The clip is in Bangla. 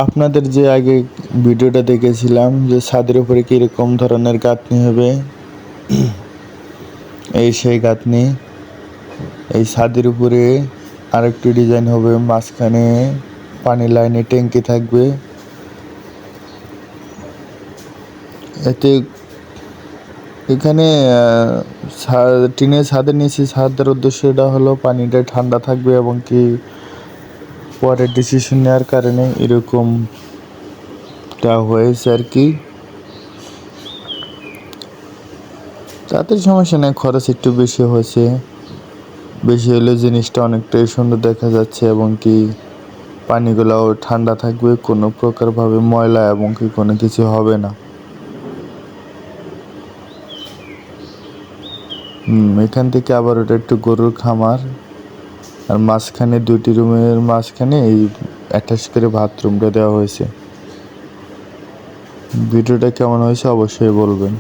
আপনাদের যে আগে ভিডিওটা দেখেছিলাম যে ছাদের উপরে কীরকম ধরনের গাঁথনি হবে, এই সেই গাঁথনি। এই ছাদের উপরে আরেকটি ডিজাইন হবে, মাঝখানে পানি লাইনে ট্যাঙ্কি থাকবে। এতে এখানে টিনের ছাদের নিচে ছাদের উদ্দেশ্য এটা হলো পানিটা ঠান্ডা থাকবে এবং কি পরে ডিসিশন নেওয়ার কারণে এরকমটা হয়েছে আর কি। তাতে সমস্যা নেই, খরচ একটু বেশি হয়েছে, বেশি হলে জিনিসটা অনেকটাই সুন্দর দেখা যাচ্ছে এবং কি পানিগুলোও ঠান্ডা থাকবে, কোনো প্রকারভাবে ময়লা এবং কি কোনো কিছু হবে না। এখান থেকে আবার ওটা একটু গরুর খামার, আর মাঝখানে দুটি রুমের মাঝখানে এই অ্যাটাচ করে বাথরুমটা দেওয়া হয়েছে। ভিডিওটা কেমন হয়েছে অবশ্যই বলবেন।